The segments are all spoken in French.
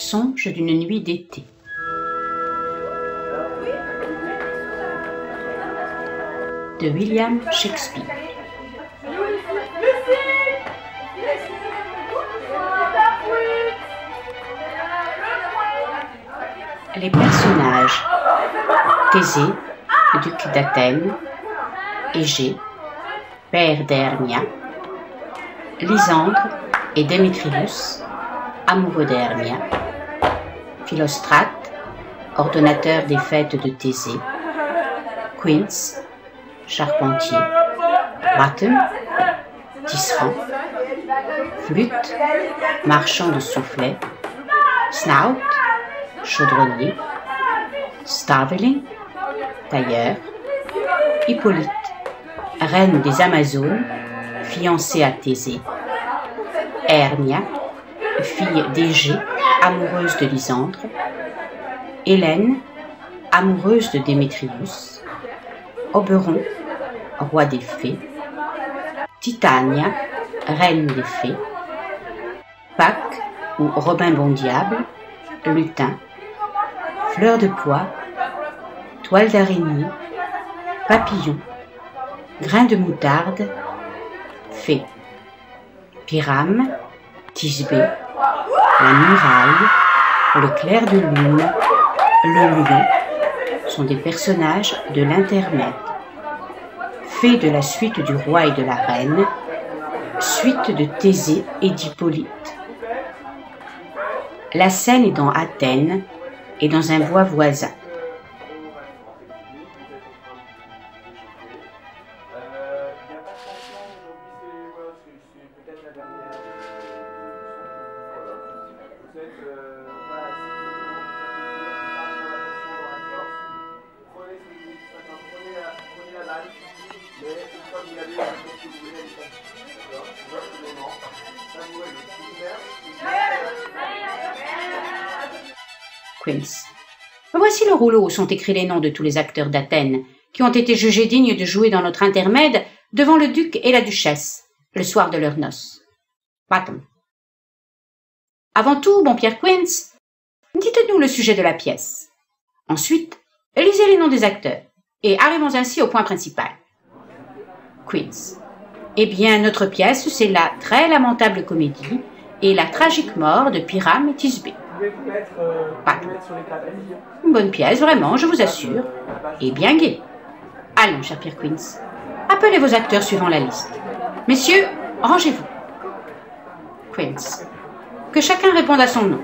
Songe d'une nuit d'été. De William Shakespeare. Les personnages: Thésée, duc d'Athènes; Égée, père d'Hermia; Lysandre et Démétrius, amoureux d'Hermia; Philostrate, ordonnateur des fêtes de Thésée; Quince, charpentier; Button, tisserand; Flûte, marchand de soufflets; Snout, chaudronnier; Starveling, tailleur; Hippolyte, reine des Amazones, fiancée à Thésée; Hermia, fille d'Égée, amoureuse de Lysandre; Hélène, amoureuse de Démétrius; Oberon, roi des fées; Titania, reine des fées; Pâques ou Robin bon diable, lutin; fleur de pois, toile d'araignée, papillon, grain de moutarde, fée; Pyrame, Thisbé, la muraille, le clair de lune, le lion sont des personnages de l'intermède. Fée de la suite du roi et de la reine, suite de Thésée et d'Hippolyte. La scène est dans Athènes et dans un bois voisin. Quince. Voici le rouleau où sont écrits les noms de tous les acteurs d'Athènes qui ont été jugés dignes de jouer dans notre intermède devant le duc et la duchesse, le soir de leurs noces. Button. Avant tout, bon Pierre Quince, dites-nous le sujet de la pièce. Ensuite, lisez les noms des acteurs, et arrivons ainsi au point principal. Quince. Eh bien, notre pièce, c'est la très lamentable comédie et la tragique mort de Pyrame et Thisbé. Une bonne pièce, vraiment, je vous assure, et bien gaie. Allons, cher Pierre Quince, appelez vos acteurs suivant la liste. Messieurs, rangez-vous. Quince. Que chacun réponde à son nom.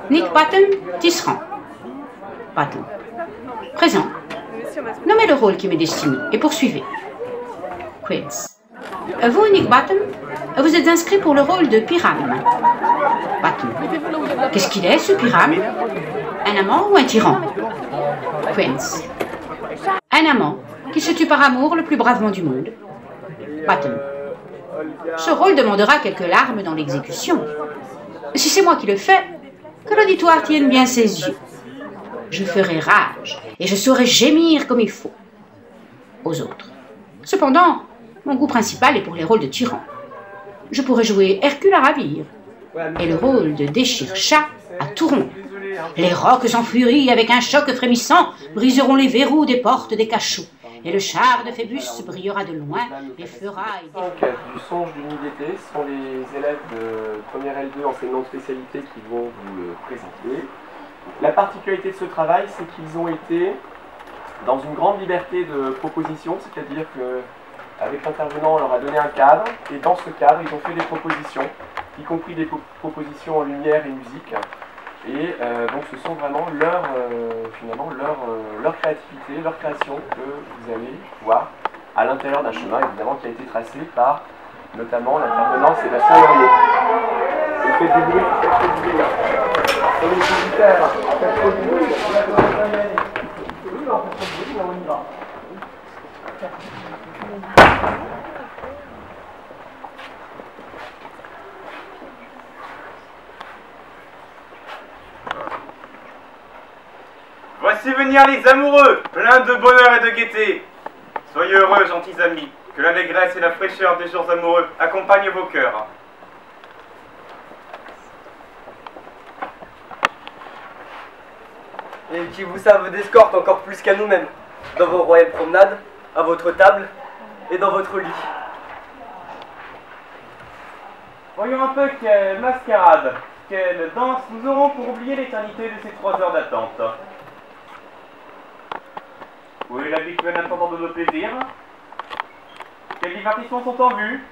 Nick Button, tisserand. Button. Présent. Nommez le rôle qui m'est destiné et poursuivez. Quince. Vous, Nick Button, vous êtes inscrit pour le rôle de Pyrame. Button. Qu'est-ce qu'il est, ce Pyrame? Un amant ou un tyran? Quince. Un amant qui se tue par amour le plus bravement du monde. Button. Ce rôle demandera quelques larmes dans l'exécution. Si c'est moi qui le fais, que l'auditoire tienne bien ses yeux. Je ferai rage et je saurai gémir comme il faut. Aux autres. Cependant, mon goût principal est pour les rôles de tyran. Je pourrais jouer Hercule à ravir et le rôle de déchire-chat à tout rompre. Les rocs en furie avec un choc frémissant briseront les verrous des portes des cachots. Et le char de Phébus brillera de loin et fera... Du songe d'une nuit d'été, ce sont les élèves de première L2 enseignants de spécialité qui vont vous le présenter. La particularité de ce travail, c'est qu'ils ont été dans une grande liberté de proposition, c'est-à-dire qu'avec l'intervenant, on leur a donné un cadre, et dans ce cadre, ils ont fait des propositions, y compris des propositions en lumière et musique. Et donc ce sont vraiment leur créativité, leur création que vous allez voir à l'intérieur d'un chemin, évidemment, qui a été tracé par notamment l'intervenant Sébastien Laurier. Il fait du bruit, faites trop du bruit. Sur les visiteurs, faites trop du bruit. Oui, on fait trop du bruit, mais on y va. Voici venir les amoureux, pleins de bonheur et de gaieté. Soyez heureux, gentils amis, que l'allégresse et la fraîcheur des jours amoureux accompagnent vos cœurs. et qui vous servent d'escorte encore plus qu'à nous-mêmes, dans vos royales promenades, à votre table et dans votre lit. Voyons un peu quelle mascarade, quelle danse nous aurons pour oublier l'éternité de ces 3 heures d'attente. Où est l'habituel intendant de nos plaisirs? Quels divertissements sont en vue?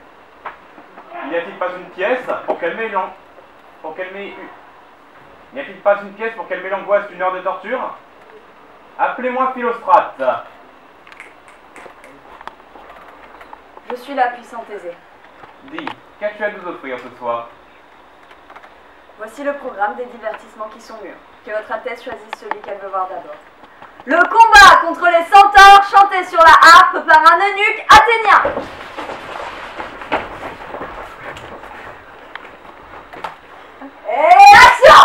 N'y a-t-il pas une pièce pour calmer N'y a-t-il pas une pièce pour calmer l'angoisse d'une heure de torture? Appelez-moi Philostrate. Je suis là, puissant Thésée. Dis, qu'as-tu à nous offrir ce soir? Voici le programme des divertissements qui sont mûrs. Que votre Altesse choisisse celui qu'elle veut voir d'abord. Le combat contre les centaures chanté sur la harpe par un eunuque athénien. Et action!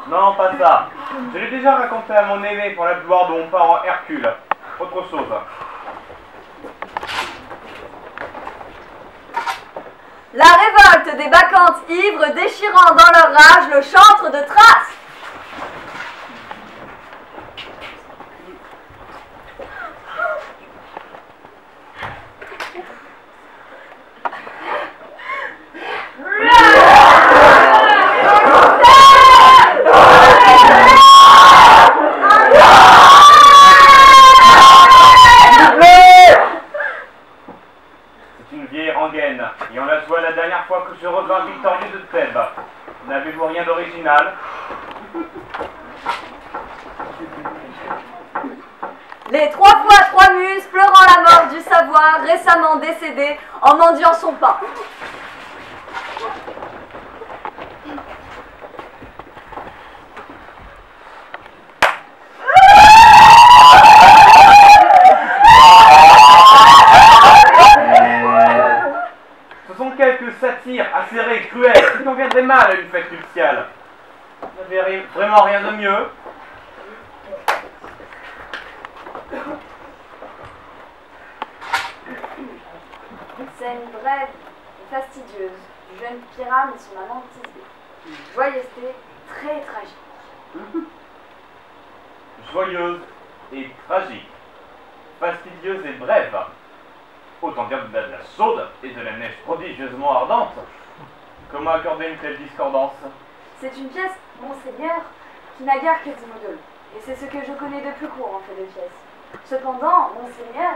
Non, pas ça. Je l'ai déjà raconté à mon aîné pour la gloire de mon parent Hercule. Autre chose. La révolte des bacchantes ivres déchirant dans leur rage le chantre de Thrace. Et on l'a joué la dernière fois que je revins victorieux de Thèbes. N'avez-vous rien d'original? Les 3 fois 3 muses pleurant la mort du savoir récemment décédé en mendiant son pain. Ce sont quelques satires acérés, cruels, qui conviendraient mal à une fête nuptiale. Vous n'avez vraiment rien de mieux? Scène brève et fastidieuse du jeune Pyrame et son amant Thisbé. Joyeuseté très tragique. Joyeuse et tragique, fastidieuse et brève. Autant dire de la chaude et de la neige prodigieusement ardente. Comment accorder une telle discordance? C'est une pièce, monseigneur, qui n'a guère que 10 mots de long. Et c'est ce que je connais de plus court en fait de pièce. Cependant, monseigneur,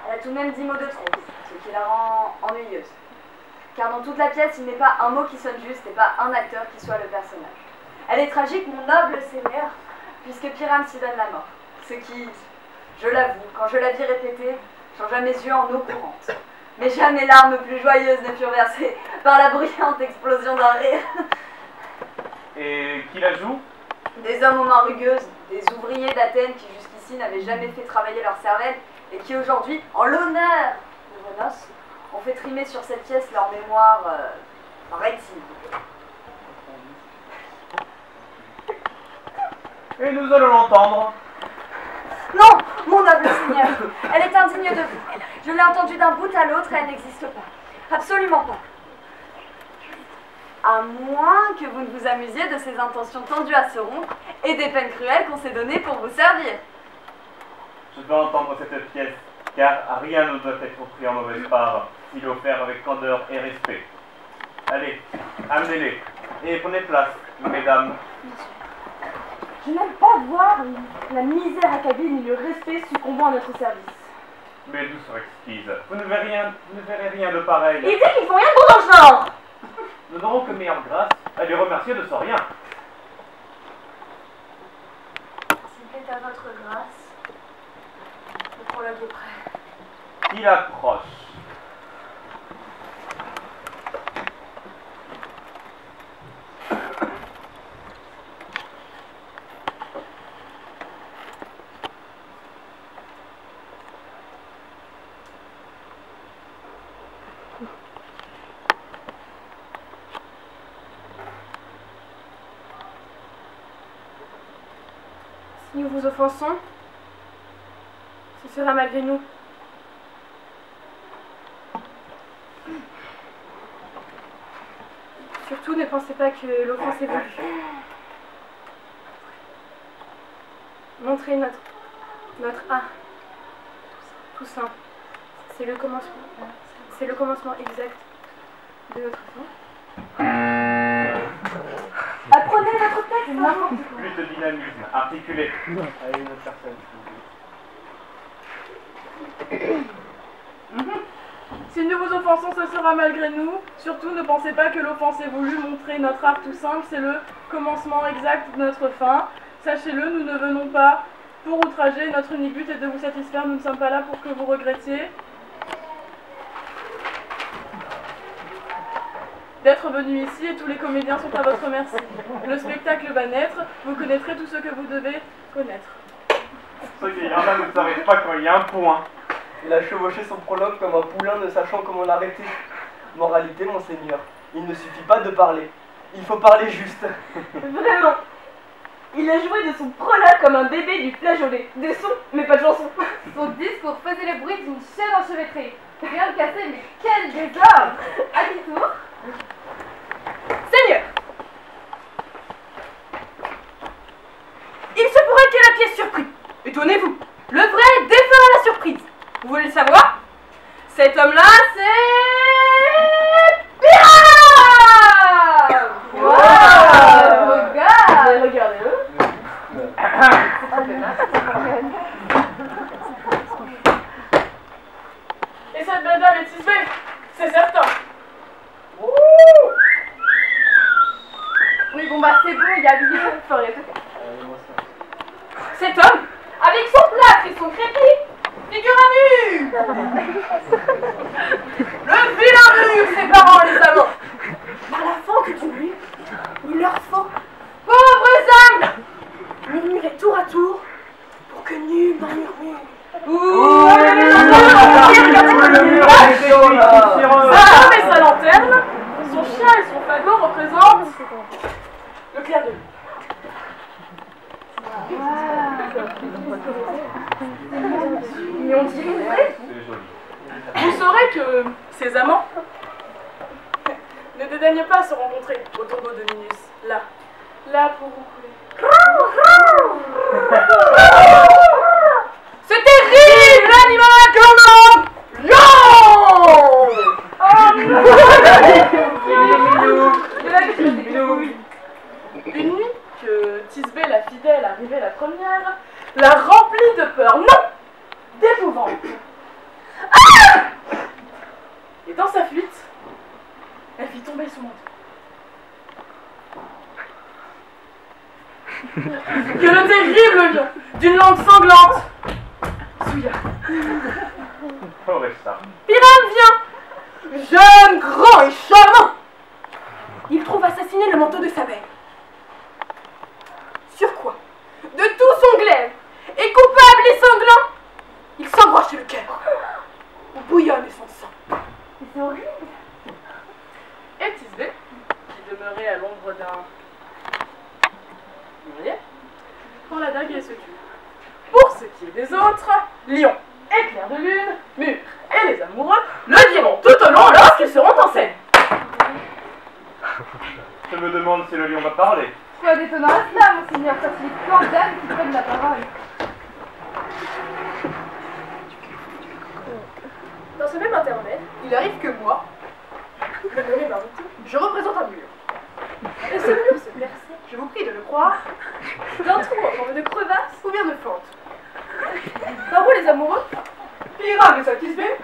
elle a tout de même 10 mots de trop, ce qui la rend ennuyeuse. Car dans toute la pièce, il n'est pas un mot qui sonne juste et pas un acteur qui soit le personnage. Elle est tragique, mon noble seigneur, puisque Pyrame s'y donne la mort. Ce qui, je l'avoue, quand je la vis répéter, changea mes yeux en eau courante. Mais jamais larmes plus joyeuses ne furent versées par la bruyante explosion d'un rire. Et qui la joue? Des hommes aux mains rugueuses, des ouvriers d'Athènes qui jusqu'ici n'avaient jamais fait travailler leur cervelle et qui aujourd'hui, en l'honneur de vos noces, ont fait trimer sur cette pièce leur mémoire rétive. Et nous allons l'entendre. Non, mon noble seigneur, elle est indigne de vous. Je l'ai entendue d'un bout à l'autre et elle n'existe pas. Absolument pas. À moins que vous ne vous amusiez de ces intentions tendues à se rompre et des peines cruelles qu'on s'est données pour vous servir. Je dois entendre cette pièce, car rien ne doit être pris en mauvaise part, s'il est offert avec candeur et respect. Allez, amenez-les, et prenez place, mesdames. Je n'aime pas voir la misère accablée ni le respect succombant à notre service. Mais douce exquise, vous ne verrez rien de pareil. Il dit qu'ils font rien de bon dans le genre. Nous n'aurons que meilleure grâce à les remercier de ce rien. S'il plaît à votre grâce, le prologue est prêt. Il approche. Si nous vous offensons, ce sera malgré nous. Surtout, ne pensez pas que l'offense est voulue. Montrez notre art. Tout simple. C'est le commencement exact de notre fin. Apprenez votre texte, n'importe quoi. Plus de dynamisme, articulé. Allez, une autre personne. Si nous vous offensons, ce sera malgré nous. Surtout, ne pensez pas que l'offense est voulue. Montrer notre art tout simple, c'est le commencement exact de notre fin. Sachez-le, nous ne venons pas pour outrager. Notre unique but est de vous satisfaire. Nous ne sommes pas là pour que vous regrettiez d'être venu ici et tous les comédiens sont à votre merci. Le spectacle va naître. Vous connaîtrez tout ce que vous devez connaître. Ceux qui en a ne savent pas quand il y a un point. Il a chevauché son prologue comme un poulain ne sachant comment l'arrêter. Moralité, monseigneur, il ne suffit pas de parler. Il faut parler juste. Vraiment. Il a joué de son prologue comme un bébé du flageolet. Des sons, mais pas de chansons. Son discours faisait le bruit d'une chaîne enchevêtrée. Rien de cassé, mais quel désordre! À qui tour? Seigneur, il se pourrait que la pièce surprise. Étonnez-vous, le vrai défera la surprise. Vous voulez le savoir? Cet homme-là, c'est... Pirate! Wow! Regarde! Regardez-le. Et cette belle dame est Tisbé, c'est certain. Oui, bon bah c'est bon, il y a Bill. Cet homme, avec son plâtre et son crépi, figure à nu. Le vilain mur séparant les amants. Par la fin que tu lui, il leur faut, pauvres âmes, murmurer tour à tour pour que nul n'en murmure. Sa homme et sa lanterne, son chien et son fagot représentent le clair de lune. Mais on dirait vrai. Vous saurez que ces amants ne dédaignent pas se rencontrer au tombeau de Minus. Là pour vous couler. Ce terrible animal que l'on nomme Une nuit que Tisbé la fidèle arrivée la première la remplit de peur, non, d'épouvante. Ah! Et dans sa fuite, elle fit tomber son manteau. Que le terrible lion, d'une langue sanglante, souilla. Pyrame vient, jeune, grand et charmant. Il trouve assassiné le manteau de sa belle. Sur quoi, de tout son glaive, et coupable et sanglant, il s'embroche le cœur, où bouillonne son sang. C'est horrible. Et Tisbé, qui demeurait à l'ombre d'un mûrier, prend la dague et se tue. Pour ce qui est des autres, lion, éclair de lune, mur et les amoureux le diront tout au long lorsqu'ils seront en scène. Je me demande si le lion va parler. Quoi d'étonnant à cela, monseigneur, quand il est tant d'âmes qui prennent la parole. Dans ce même intermède, il arrive que moi, le nommé Baruto, je représente un mur. Et ce mur se perçait, je vous prie de le croire, d'un trou en forme de crevasse ou bien de fente. Par où les amoureux, Pyrame et Satisbé,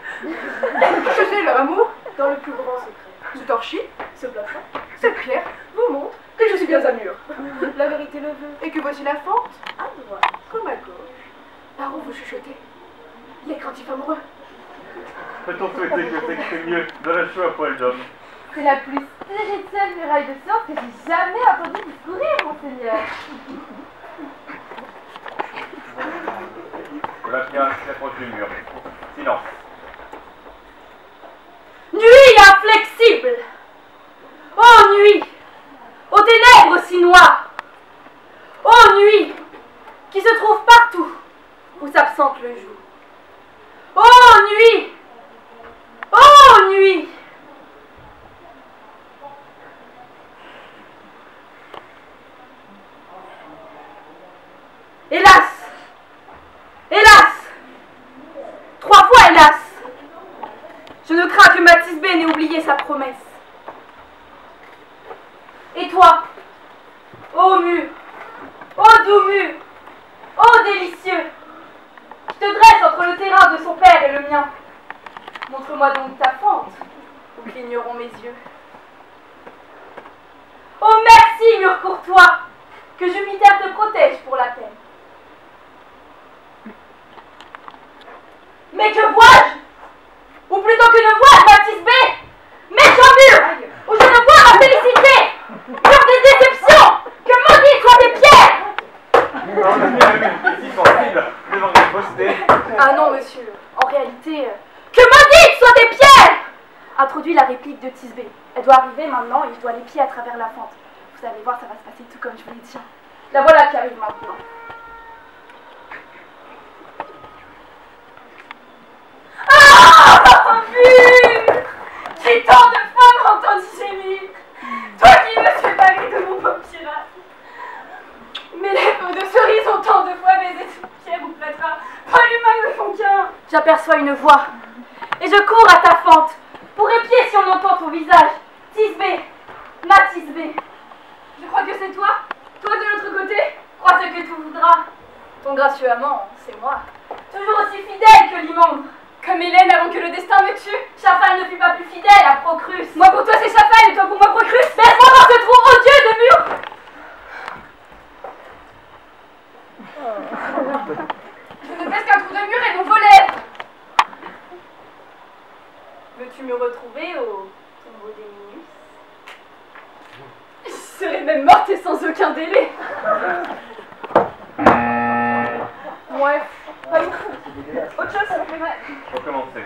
cherchez leur amour dans le plus grand secret. Ce torchis, ce plafond, cette pierre vous montre que je suis bien à mur. La vérité le veut, et que voici la fente, à droite comme à gauche. Par où vous chuchotez les craintifs amoureux. Peut-on souhaiter que c'est mieux de la chou à poil d'homme? C'est la plus spirituelle muraille de science que j'ai jamais entendu discourir, monseigneur. La pierre s'approche du mur. Silence. Nuit inflexible! Ô nuit! Aux ténèbres si noires! Ô nuit! Qui se trouve partout où s'absente le jour! Ô nuit! Ô nuit! ne crains que Mathis B n'ait oublié sa promesse. Et toi, ô mur, ô doux mur, ô délicieux, qui te dresse entre le terrain de son père et le mien, montre-moi donc ta fente, où cligneront mes yeux. Oh merci, mur courtois, que Jupiter te protège pour la peine. Mais que vois-je? Ou plutôt que ne vois-je, Mathis B? Méchant mur, où je ne vois ma félicité, mur des déceptions, que maudits soient tes pierres! Ah non, monsieur, en réalité, que maudits soient tes pierres! Introduis la réplique de Thisbé. Elle doit arriver maintenant et je dois les pieds à travers la fente. Vous allez voir, ça va se passer tout comme je vous l'ai dit. La voilà qui arrive maintenant. Ah, mur! Qui tant de fois m'a entendu gémir, toi qui me séparais de mon beau pirate. Mes lèvres de cerise ont tant de fois baisé toute pierre ou plâtras, pas l'humain ne font qu'un. J'aperçois une voix, et je cours à ta fente, pour épier si on entend ton visage. Thisbé, ma Thisbé. Je crois que c'est toi, toi de l'autre côté, crois ce que tu voudras. Ton gracieux amant, c'est moi, toujours aussi fidèle que l'immonde. Comme Hélène avant que le destin me tue, Chafal ne fut pas plus fidèle à Procrus. Moi pour toi c'est Chafal et toi pour moi Procrus. Laisse-moi dans ce trou odieux de mur. Je ne fais qu'un trou de mur et non vos lèvres. Veux-tu me retrouver au tombeau des Minus? Je serais même morte et sans aucun délai. Bref, pas beaucoup. Autre chose, ça me fait mal. Recommencer.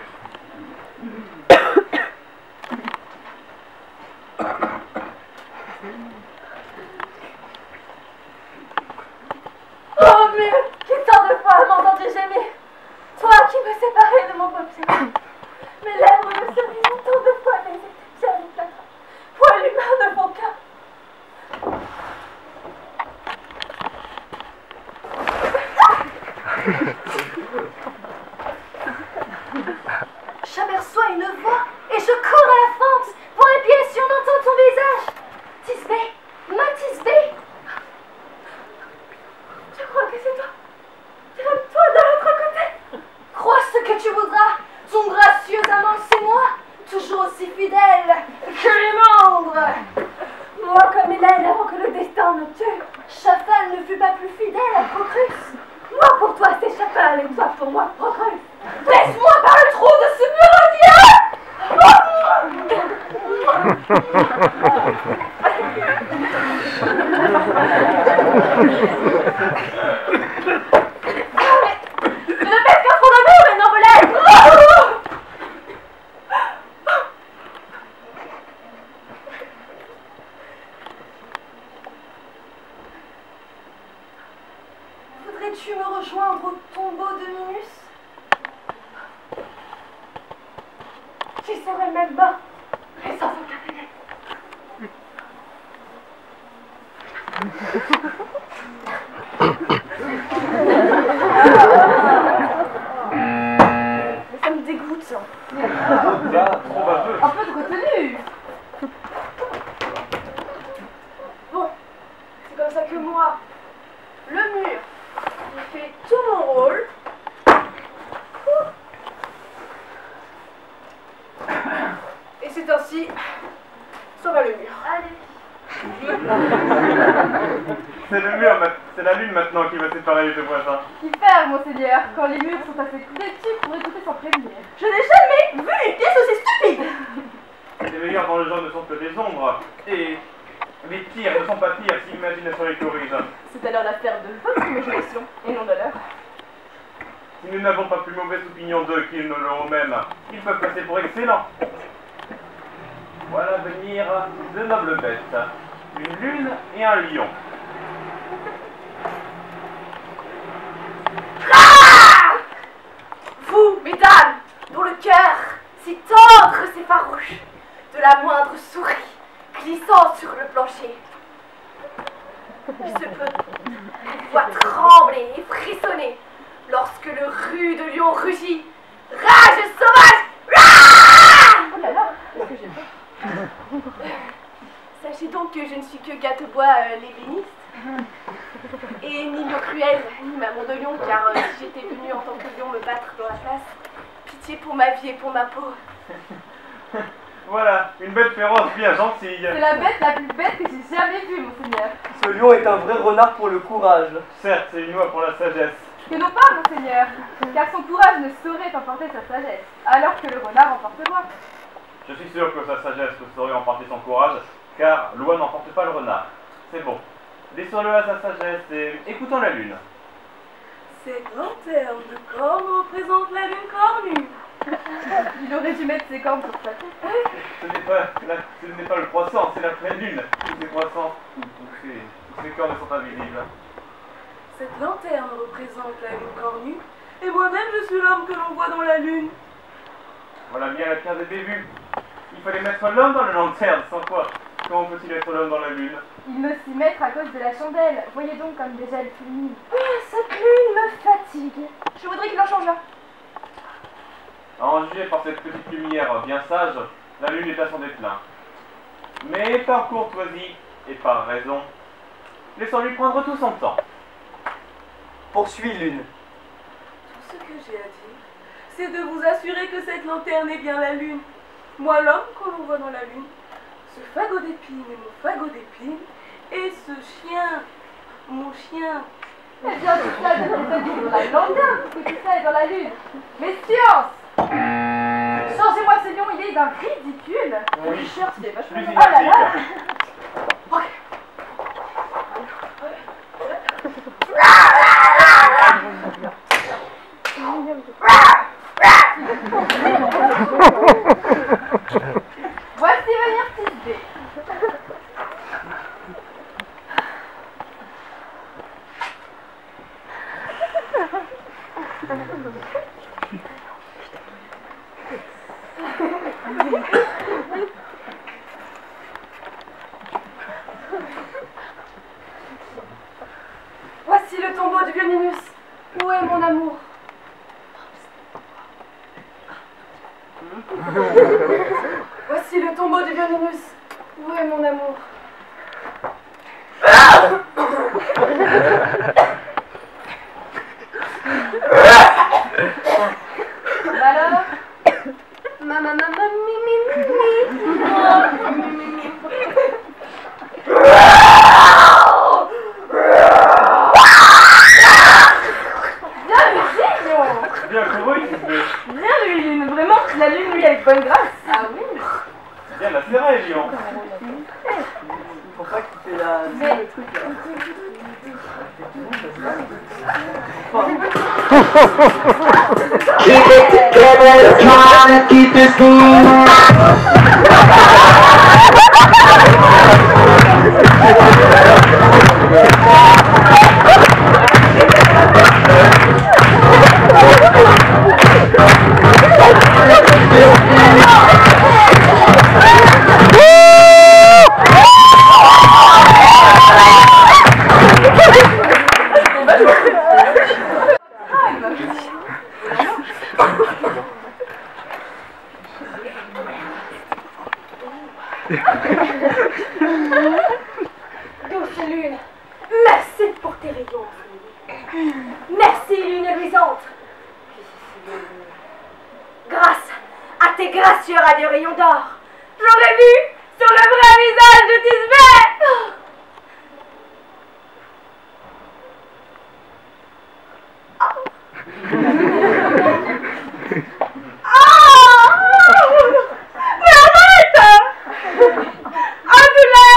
Oh mur, qui tant de fois m'a entendu gémir, toi qui me séparais de mon paupière. Mes lèvres me cerisent tant de fois baisé tes pierres et plâtras, point l'humain de mon cœur. J'aperçois une voix et je cours à la fente pour épier si on entend ton visage. Thisbé, ma Thisbé. Je crois que c'est toi. Toi de l'autre côté. Crois ce que tu voudras. Ton gracieux amant, c'est moi. Toujours aussi fidèle que les membres. Moi comme Hélène avant que le destin me tue. Chafal ne fut pas plus fidèle à Procrus. Moi pour toi c'est Chafal et toi pour moi Procrus. Laisse-moi par le trou de ce mur odieux. Je ne pèse qu'un trou de mur et non relève. Voudrais-tu me rejoindre au tombeau de Minus? Tu serais même mort et sans aucun délai. Mais ça me dégoûte. Un peu de retenue. Bon, c'est comme ça que moi, le mur, il fait tout mon rôle. Et c'est ainsi, sauva le mur. Allez. C'est la lune maintenant qui va séparer les deux voisins. Qu'y faire, monseigneur, quand les murs sont assez têtus pour écouter sans prévenir. Je n'ai jamais vu une pièce aussi stupide. Les meilleurs dans le genre ne sont que des ombres. Et les pires ne sont pas pires si l'imagination les corrige. C'est alors l'affaire de votre imagination et non de leur. Si nous n'avons pas plus mauvaise opinion d'eux qu'ils ne l'auront eux-mêmes, ils peuvent passer pour excellents. Voilà venir deux nobles bêtes, une lune et un lion. Ah! Vous, mesdames, dont le cœur si tendre, si farouche, de la moindre souris glissant sur le plancher. Il se peut une voix trembler et frissonner lorsque le rude lion rugit. Rage sauvage! Ah! voix lévéniste. Et ni lion cruel, ni maman de lion, car si j'étais venue en tant que lion me battre dans la place, pitié pour ma vie et pour ma peau. Voilà, une bête féroce bien gentille. C'est la bête la plus bête que j'ai jamais vue, monseigneur. Ce lion est un vrai renard pour le courage. Certes, c'est une loi pour la sagesse. Que non pas, monseigneur, car son courage ne saurait emporter sa sagesse, alors que le renard emporte loi. Je suis sûr que sa sagesse ne saurait emporter son courage, car loi n'emporte pas le renard. C'est bon. Laissons-le à sa sagesse et écoutons la lune. Cette lanterne de corne représente la lune cornue. Il aurait dû mettre ses cornes sur sa tête. Ce n'est pas le croissant, c'est la pleine lune. Tous ces croissants, tous ces cornes sont invisibles. Cette lanterne représente la lune cornue, et moi-même je suis l'homme que l'on voit dans la lune. Voilà bien la pierre des débuts. Il fallait mettre l'homme dans la lanterne, sans quoi comment peut-il être l'homme dans la lune? Il me s'y mettre à cause de la chandelle. Voyez donc comme déjà elle finit. Cette lune me fatigue. Je voudrais qu'il en changeât. À en juger par cette petite lumière bien sage, la lune est à son déclin. Mais par courtoisie et par raison, laissons-lui prendre tout son temps. Poursuis, Lune. Tout ce que j'ai à dire, c'est de vous assurer que cette lanterne est bien la lune. Moi, l'homme que l'on voit dans la lune, ce fagot d'épines est mon fagot d'épines, et ce chien, mon chien. Eh bien, tout ça devrait être dans la lanterne, puisque tout ça est dans la lune. Mais science! Changez-moi ce lion, il est d'un ridicule. Oui. Le t-shirt, il est vachement Plus bien. Oh là là! identique. Voici venir Tisbé. Voici le tombeau du vieux Ninus. Où est mon amour? Voici le tombeau du vieux Ninus. Où est mon amour? Alors, Bien couru, Tisbé. bien lui, Lune, vraiment, la lune lui avec bonne grâce. Ah oui? Bien la serré, Lion. C'est pour ça qu'il fait le truc là. Keep it together, trying to keep this moving. Douce lune, merci pour tes rayons. Merci lune luisante. Grâce à tes gracieux radieux rayons d'or, j'aurais vu sur le vrai visage de Tisbé. Mais arrête! Angela!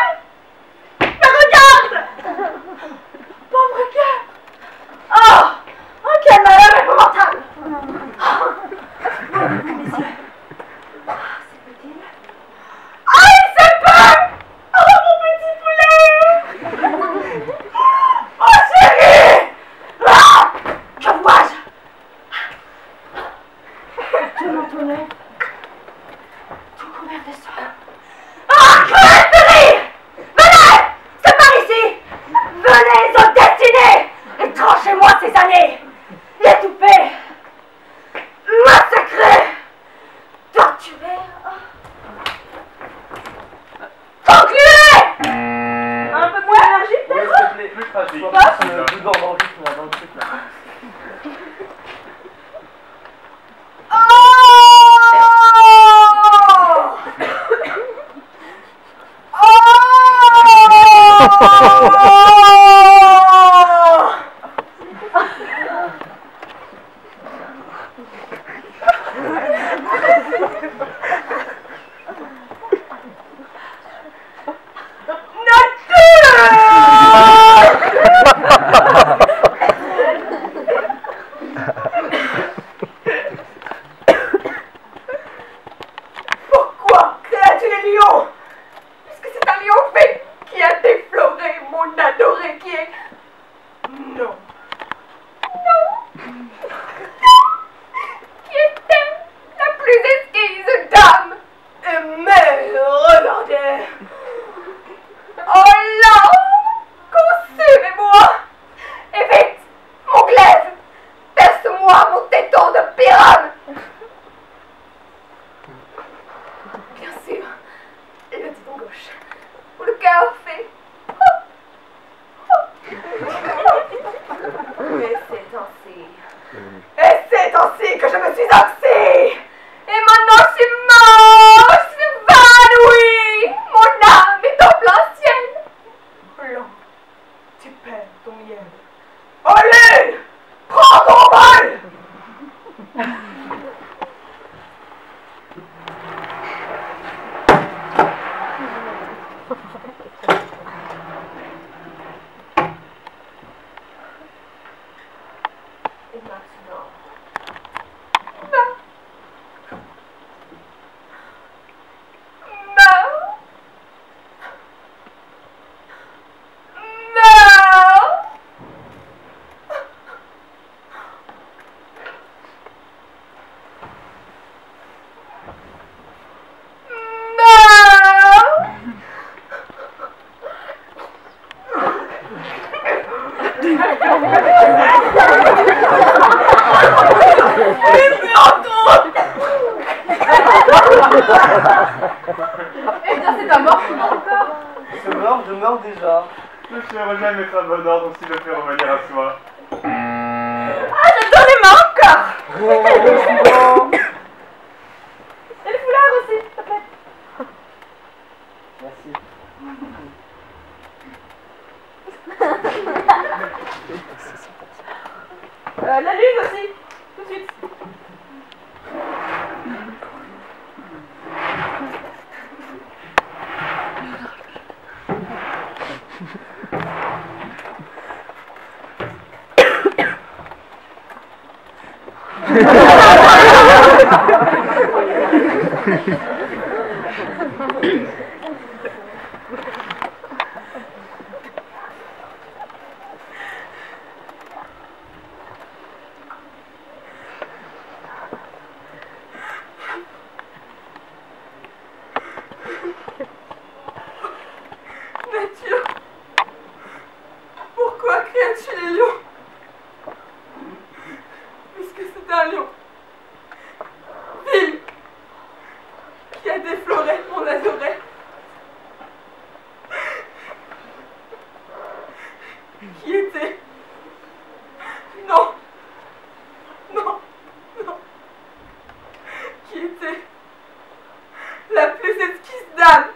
Mais regarde! Pauvre cœur! Oh! Oh, quel malheur épouvantable! Mes yeux. C'est petit. Ah, il se peut! Oh, mon petit poulet! Oh, chérie! Ah! Que vois-je? Tu m'entendais? Tout couvert de sang. Ah, crève de rire! Venez! C'est par ici! Venez, aux destinés! Et tranchez-moi ces années! Étouffez! Massacrez! Torturez! Concluez! Un peu moins Pourquoi créas-tu les lions? Puisque c'est un lion fait qui a défloré mon adoré qui est... Non. Qui était la plus exquise dame. Mais regardez. Oh là, consumez-moi. Et vite, mon glaive, perce-moi mon téton de pyramide. Bien sûr, le téton gauche, où le cœur fait... Et c'est ainsi que je me suis oxy. Et maintenant je suis mort, je suis évanoui. Mon âme est en plein ciel. Blanc, tu perds ton miel. Oh lune, prends ton vol. Et maintenant, Eh bien, c'est un mort qui meurt encore. Je meurs déjà. Le chirurgien mettra de bon ordre s'il le fait revenir à soi. ah, j'adore les mains encore. Et le foulard aussi, s'il te plaît. Merci. La lune aussi, tout de suite. Nature, pourquoi crées-tu les lions? Puisque c'est un lion vil qui a défloré mon adoré. Qui était... Non, non, non. Qui était la plus exquise dame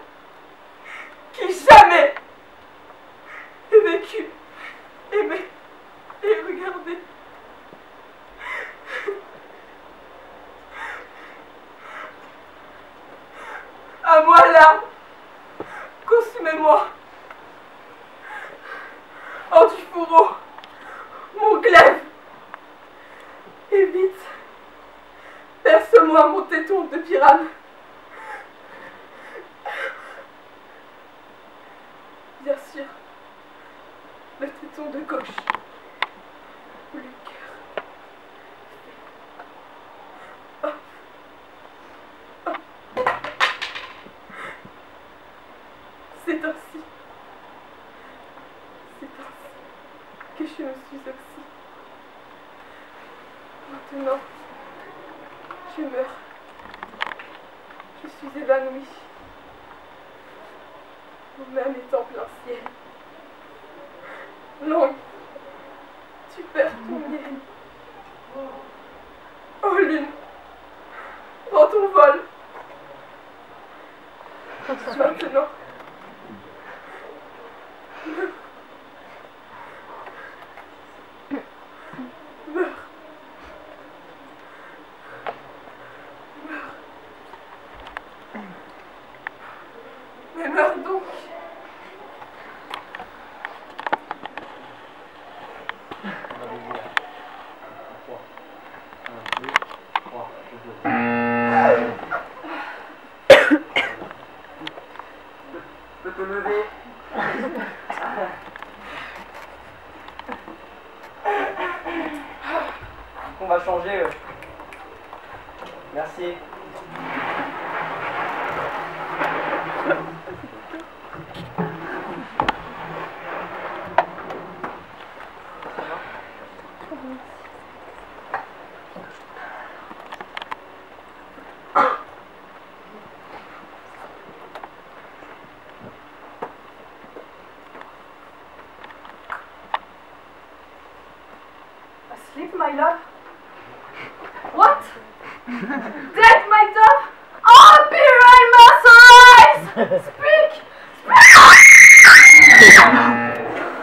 qui jamais ait vécu, aimé et regardé. À moi là, consumez-moi. Hors du fourreau, mon glaive. Et vite, perce-moi mon téton de pyramide. Bien sûr, le téton de gauche, où le cœur. Hop. Hop. C'est ainsi que je me suis oxy. Maintenant, je meurs. Je suis évanouie. Mon âme est en plein ciel. Langue, tu perds ton miel. Oh lune, prends ton vol. Maintenant,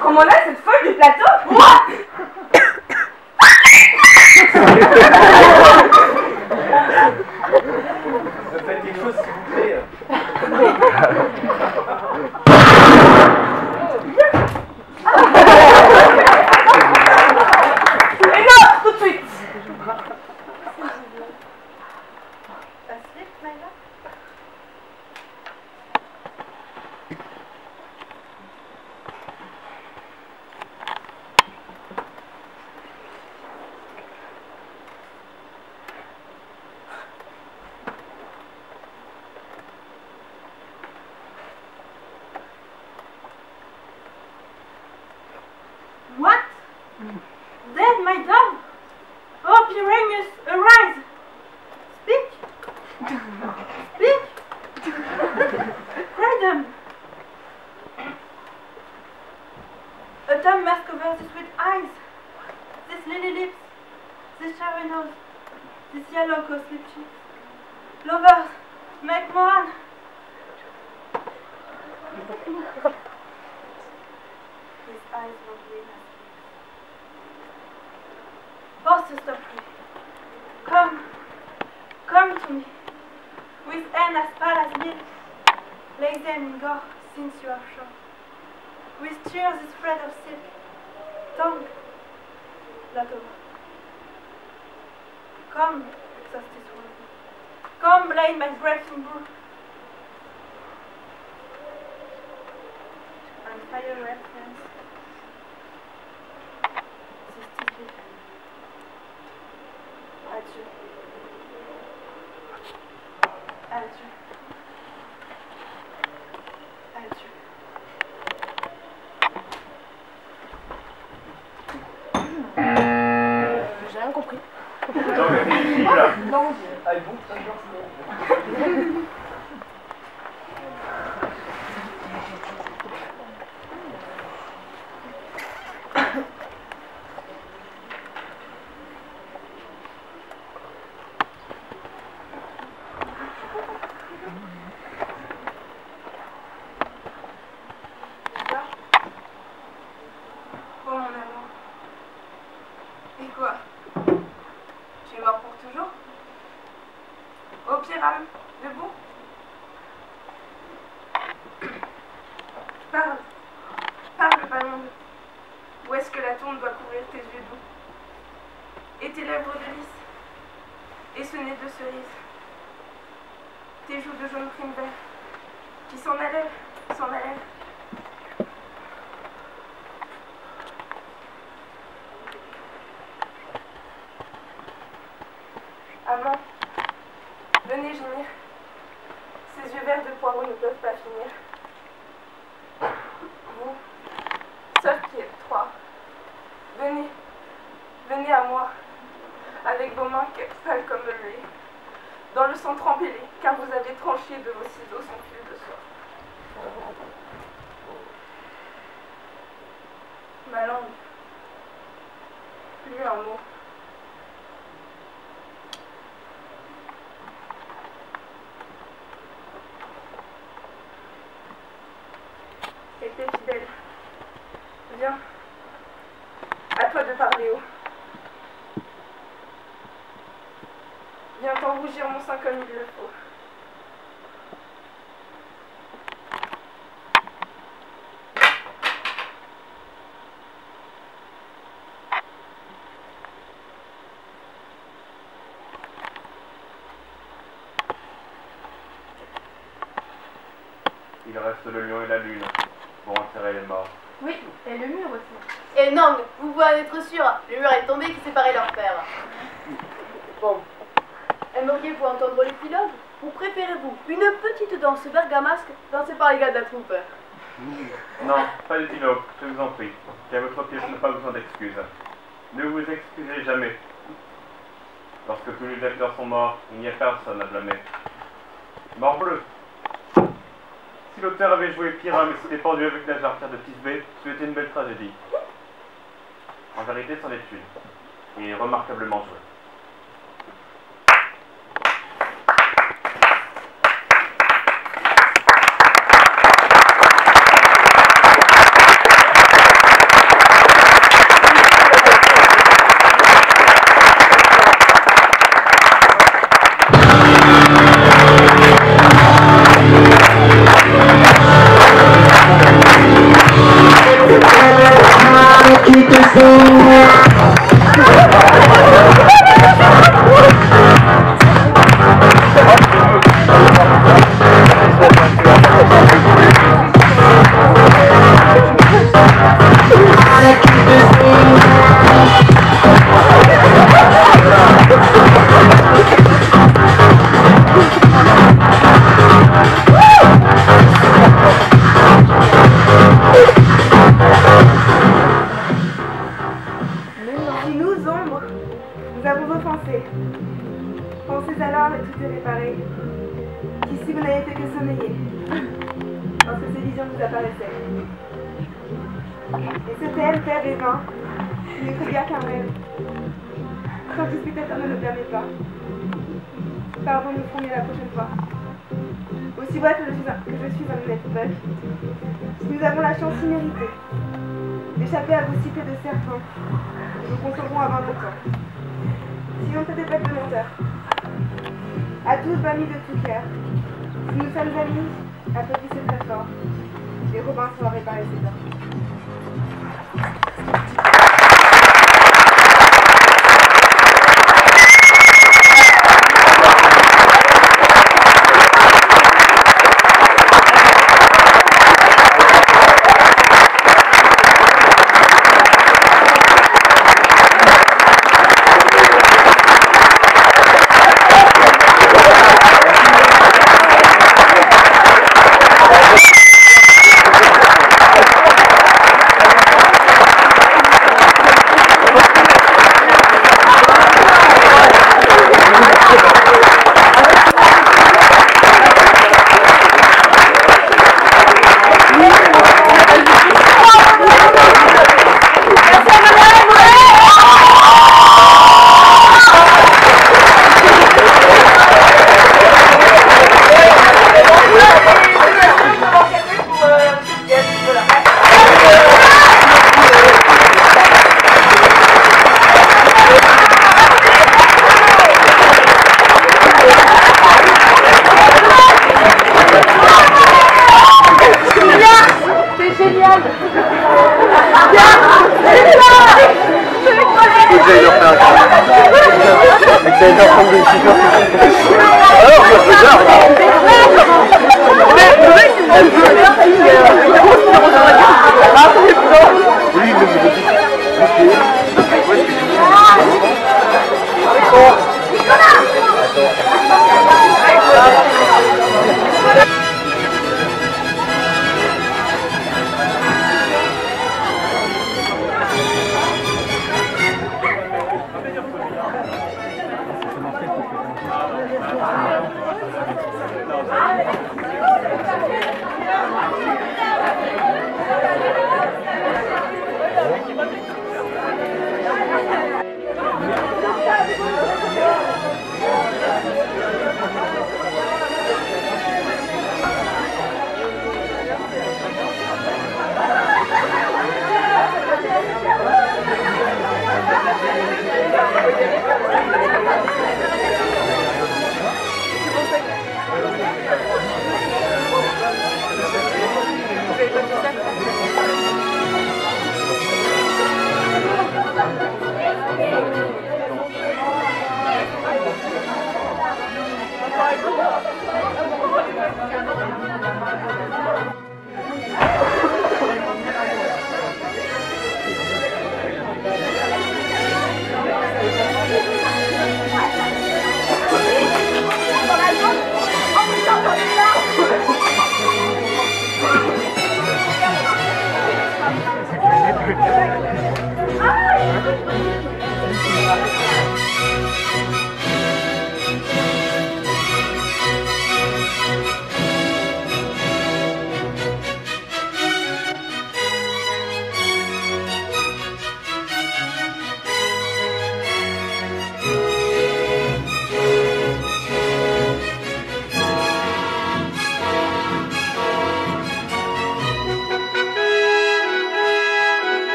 Comment là, cette folle du plateau? Faites quelque chose s'il vous plaît. Et non, tout de suite. What? Dead, my dove? Oh, Pyramus, arise! Speak! Speak! Cry them! A dumb mask over the sweet eyes, these lily lips, this cherry nose, this yellow co-slip cheeks. Lovers, make more! His eyes were green as oh, sister, come, come to me, with hand as pale as milk, lay them in gore since you are sure, with tears this thread of silk, tongue, like a rock. Come, exhausted one, come, blame my breath in brook, and fire reference. Adieu. Adieu. Adieu. J'ai rien compris. Non, Ah bon, ça Oh mon amour. Et quoi? Tu es mort pour toujours? Au pyramide, debout? Parle. Parle, ballon. Où est-ce que la tombe doit couvrir tes yeux doux? Et tes lèvres de lys? Et ce nez de cerise? Tes joues de jaune prime vert? Qui s'en allèrent, s'en allèrent? Amant, venez gémir. Ces yeux verts de poireaux ne peuvent pas finir. Vous, seuls qui êtes trois, venez, venez à moi, avec vos mains pâles comme le lait, dans le sang trempé, car vous avez tranché de vos ciseaux son fil de soie. Ma langue, plus un mot. Était fidèle. Viens. À toi de parler haut. Viens t'enrougir mon sein comme il le faut. Il reste le lion et la lune pour enterrer les morts. Oui, et le mur aussi. Et non, vous pouvez en être sûr, le mur est tombé qui séparait leur père. Bon. Aimeriez-vous entendre l'épilogue? Ou préférez-vous une petite danse bergamasque dansée par les gars de la troupe? Non, pas d'épilogue, je vous en prie, car votre pièce n'a pas besoin d'excuses. Ne vous excusez jamais. Lorsque tous les acteurs sont morts, il n'y a personne à blâmer. Morbleu! Si l'auteur avait joué Pyram et s'était pendu avec la jarretière de Tisbé, c'était une belle tragédie. En vérité, c'en est une. Et remarquablement jouée. apparaissait. Et c'était elle, faible et vain, qui ne criait qu'un rêve. Quand le spectateur ne le permet pas. Pardon, nous ferons mieux la prochaine fois. Aussi vrai que je suis un honnête peuple, nous avons la chance imméritée d'échapper à vos cités de serpents. Nous conserverons à 20 ans. Si on n'était pas de menteurs. À tous amis de tout cœur. Si nous sommes amis, applaudissez très fort. Les Robins sont réparés ses torts. Alors, je regarde.